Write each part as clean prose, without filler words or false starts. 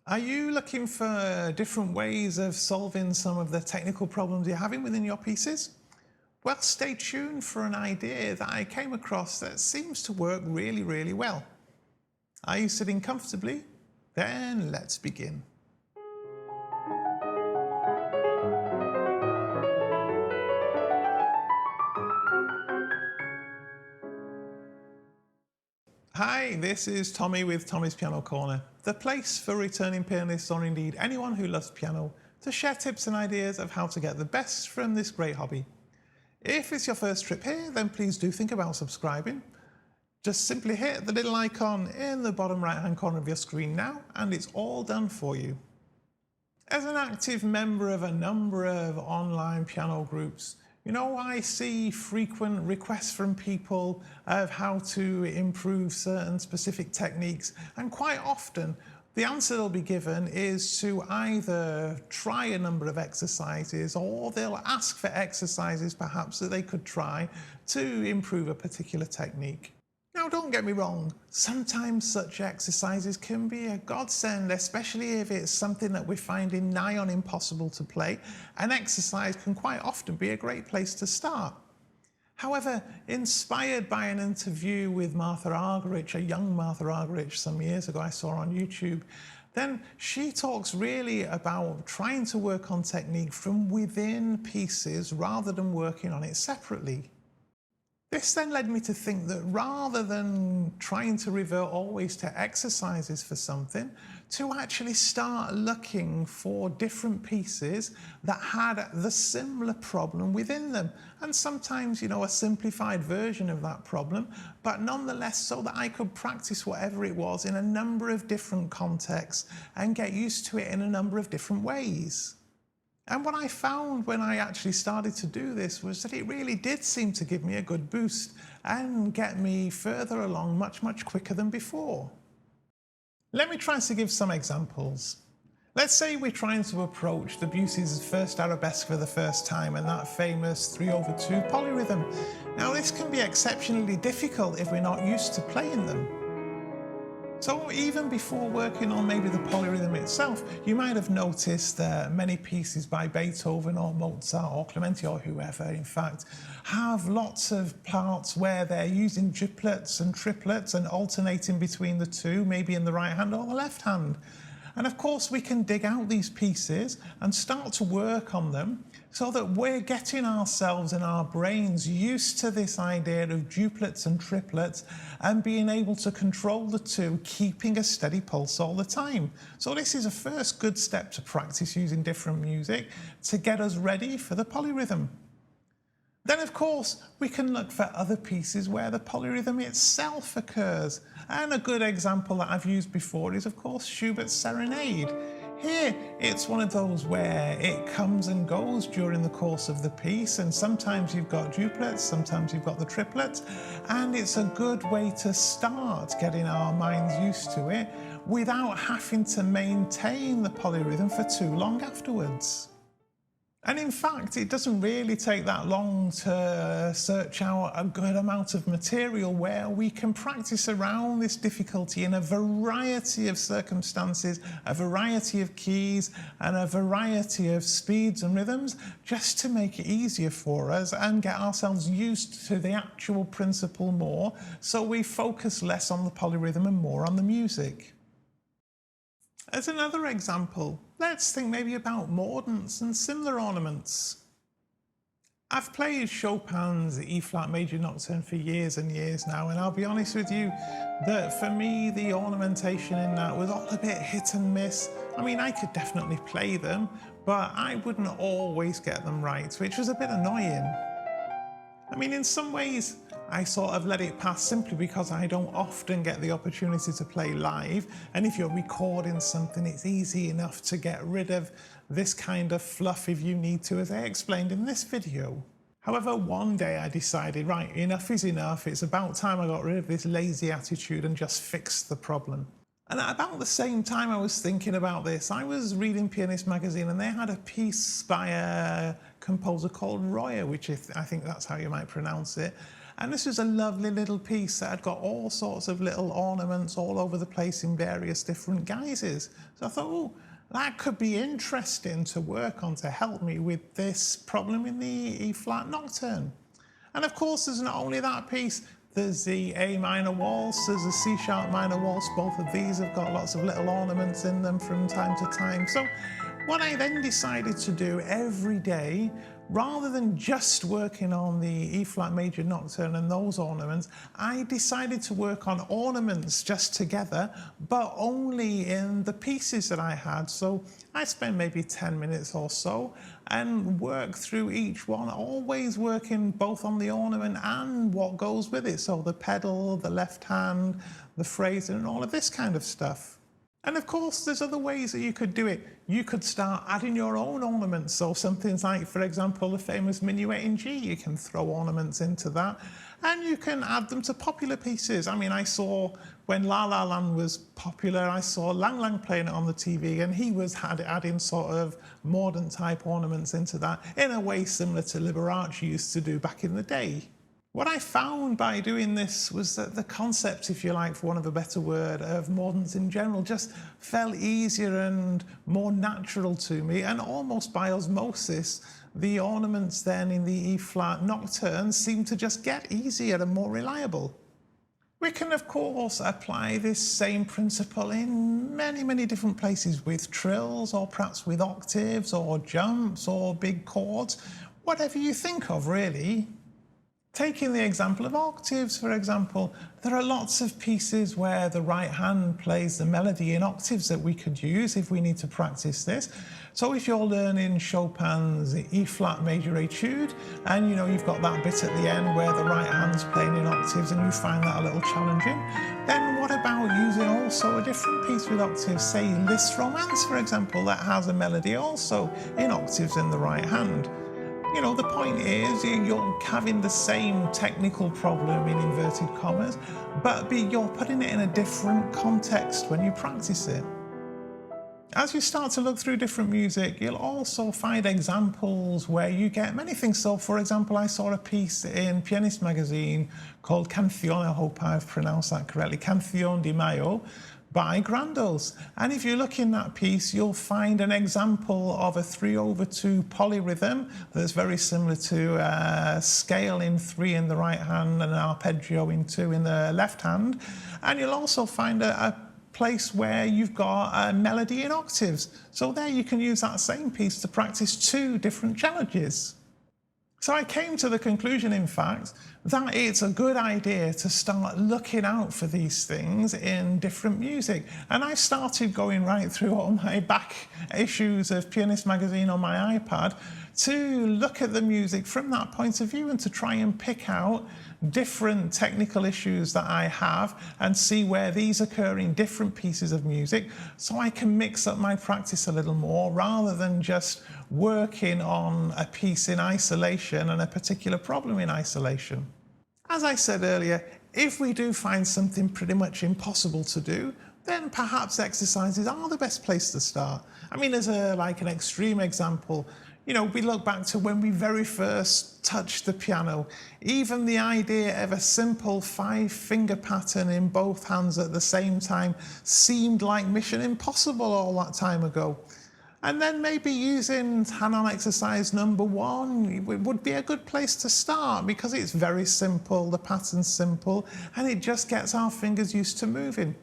Are you looking for different ways of solving some of the technical problems you're having within your pieces? Well, stay tuned for an idea that I came across that seems to work really, really well. Are you sitting comfortably? Then let's begin. Hi, this is Tommy with Tommy's Piano Corner, the place for returning pianists or indeed anyone who loves piano to share tips and ideas of how to get the best from this great hobby. If it's your first trip here, then please do think about subscribing. Just simply hit the little icon in the bottom right hand corner of your screen now and it's all done for you. As an active member of a number of online piano groups, I see frequent requests from people of how to improve certain specific techniques, and quite often the answer they'll be given is to either try a number of exercises or they'll ask for exercises perhaps that they could try to improve a particular technique. Now, don't get me wrong, sometimes such exercises can be a godsend, especially if it's something that we're finding nigh on impossible to play. An exercise can quite often be a great place to start. However, inspired by an interview with Martha Argerich, a young Martha Argerich some years ago I saw on YouTube, then she talks really about trying to work on technique from within pieces rather than working on it separately. This then led me to think that rather than trying to revert always to exercises for something, to actually start looking for different pieces that had the similar problem within them. And sometimes, a simplified version of that problem, but nonetheless so that I could practice whatever it was in a number of different contexts and get used to it in a number of different ways. And what I found when I actually started to do this was that it really did seem to give me a good boost and get me further along much, much quicker than before. Let me try to give some examples. Let's say we're trying to approach Debussy's first arabesque for the first time and that famous 3/2 polyrhythm. Now, this can be exceptionally difficult if we're not used to playing them. So even before working on maybe the polyrhythm itself, you might have noticed that many pieces by Beethoven or Mozart or Clementi or whoever, in fact, have lots of parts where they're using duplets and triplets and alternating between the two, maybe in the right hand or the left hand. And of course, we can dig out these pieces and start to work on them so that we're getting ourselves and our brains used to this idea of duplets and triplets and being able to control the two, keeping a steady pulse all the time. So this is a first good step to practice using different music to get us ready for the polyrhythm. Then, of course, we can look for other pieces where the polyrhythm itself occurs. And a good example that I've used before is, of course, Schubert's Serenade. Here, it's one of those where it comes and goes during the course of the piece, and sometimes you've got duplets, sometimes you've got the triplets, and it's a good way to start getting our minds used to it without having to maintain the polyrhythm for too long afterwards. And in fact, it doesn't really take that long to search out a good amount of material where we can practice around this difficulty in a variety of circumstances, a variety of keys, and a variety of speeds and rhythms, just to make it easier for us and get ourselves used to the actual principle more, so we focus less on the polyrhythm and more on the music. As another example, let's think maybe about mordents and similar ornaments. I've played Chopin's E-flat major nocturne for years and years now, and I'll be honest with you that for me the ornamentation in that was all a bit hit and miss. I mean, I could definitely play them, but I wouldn't always get them right, which was a bit annoying. I mean, in some ways, I sort of let it pass simply because I don't often get the opportunity to play live. And if you're recording something, it's easy enough to get rid of this kind of fluff if you need to, as I explained in this video. However, one day I decided, right, enough is enough. It's about time I got rid of this lazy attitude and just fixed the problem. And at about the same time I was thinking about this, I was reading Pianist magazine and they had a piece by a composer called Royer, which I think that's how you might pronounce it. And this was a lovely little piece that had got all sorts of little ornaments all over the place in various different guises. So I thought, oh, that could be interesting to work on to help me with this problem in the E-flat nocturne. And of course, there's not only that piece, there's the A minor waltz, there's the C sharp minor waltz. Both of these have got lots of little ornaments in them from time to time. So what I then decided to do every day, rather than just working on the E-flat major nocturne and those ornaments, I decided to work on ornaments just together, but only in the pieces that I had. So I spent maybe 10 minutes or so and work through each one, always working both on the ornament and what goes with it. So the pedal, the left hand, the phrasing, and all of this kind of stuff. And of course, there's other ways that you could do it. You could start adding your own ornaments. So something like, for example, the famous minuet in G, you can throw ornaments into that. And you can add them to popular pieces. I mean, I saw when La La Land was popular, I saw Lang Lang playing it on the TV, and he was adding sort of modern type ornaments into that in a way similar to Liberace used to do back in the day. What I found by doing this was that the concept, if you like, for want of a better word, of moderns in general just felt easier and more natural to me, and almost by osmosis, the ornaments then in the E-flat nocturne seemed to just get easier and more reliable. We can, of course, apply this same principle in many, many different places with trills, or perhaps with octaves, or jumps, or big chords, whatever you think of, really. Taking the example of octaves, for example, there are lots of pieces where the right hand plays the melody in octaves that we could use if we need to practice this. So if you're learning Chopin's E-flat major etude, and you've got that bit at the end where the right hand's playing in octaves and you find that a little challenging, then what about using also a different piece with octaves, say Liszt's Romance, for example, that has a melody also in octaves in the right hand. The point is you're having the same technical problem in inverted commas, but you're putting it in a different context when you practice it. As you start to look through different music, you'll also find examples where you get many things. So, for example, I saw a piece in Pianist magazine called Canción, I hope I've pronounced that correctly, Canción de Mayo, by Grandos. And if you look in that piece, you'll find an example of a 3/2 polyrhythm that's very similar to a scale in 3 in the right hand and an arpeggio in 2 in the left hand. And you'll also find a place where you've got a melody in octaves. So there you can use that same piece to practice 2 different challenges. So I came to the conclusion, in fact, that it's a good idea to start looking out for these things in different music. And I started going right through all my back issues of Pianist magazine on my iPad to look at the music from that point of view and to try and pick out different technical issues that I have and see where these occur in different pieces of music, so I can mix up my practice a little more rather than just working on a piece in isolation and a particular problem in isolation. As I said earlier, if we do find something pretty much impossible to do, then perhaps exercises are the best place to start. I mean, as an extreme example, we look back to when we very first touched the piano. Even the idea of a simple 5-finger pattern in both hands at the same time seemed like mission impossible all that time ago. And then maybe using Hanon exercise number 1 would be a good place to start because it's very simple, the pattern's simple, and it just gets our fingers used to moving.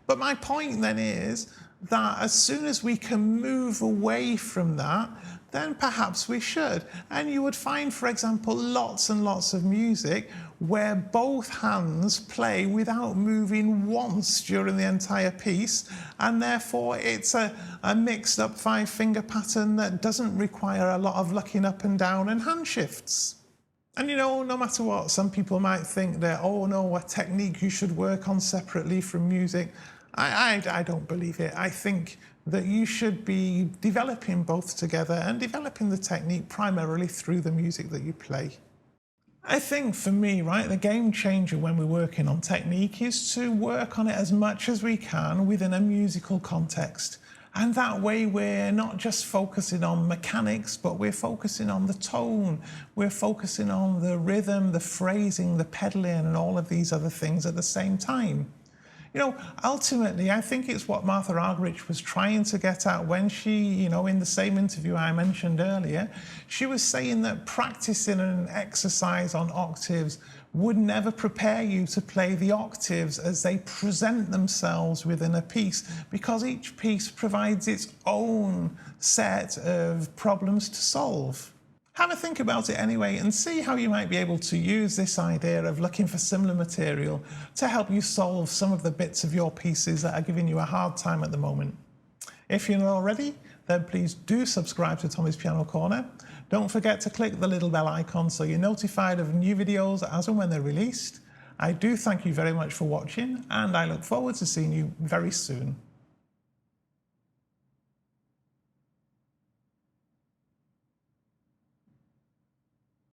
But my point then is that as soon as we can move away from that, then perhaps we should. And you would find, for example, lots and lots of music where both hands play without moving once during the entire piece, and therefore it's a mixed up 5-finger pattern that doesn't require a lot of looking up and down and hand shifts. And no matter what, some people might think that, oh no, a technique you should work on separately from music. I don't believe it. I think that you should be developing both together and developing the technique primarily through the music that you play. I think for me, the game changer when we're working on technique is to work on it as much as we can within a musical context. And that way we're not just focusing on mechanics, but we're focusing on the tone, we're focusing on the rhythm, the phrasing, the pedaling, and all of these other things at the same time. You know, ultimately, I think it's what Martha Argerich was trying to get at when she, in the same interview I mentioned earlier, she was saying that practicing an exercise on octaves would never prepare you to play the octaves as they present themselves within a piece, because each piece provides its own set of problems to solve. Have a think about it anyway and see how you might be able to use this idea of looking for similar material to help you solve some of the bits of your pieces that are giving you a hard time at the moment. If you're not already, then please do subscribe to Tommy's Piano Corner. Don't forget to click the little bell icon so you're notified of new videos as and when they're released. I do thank you very much for watching, and I look forward to seeing you very soon.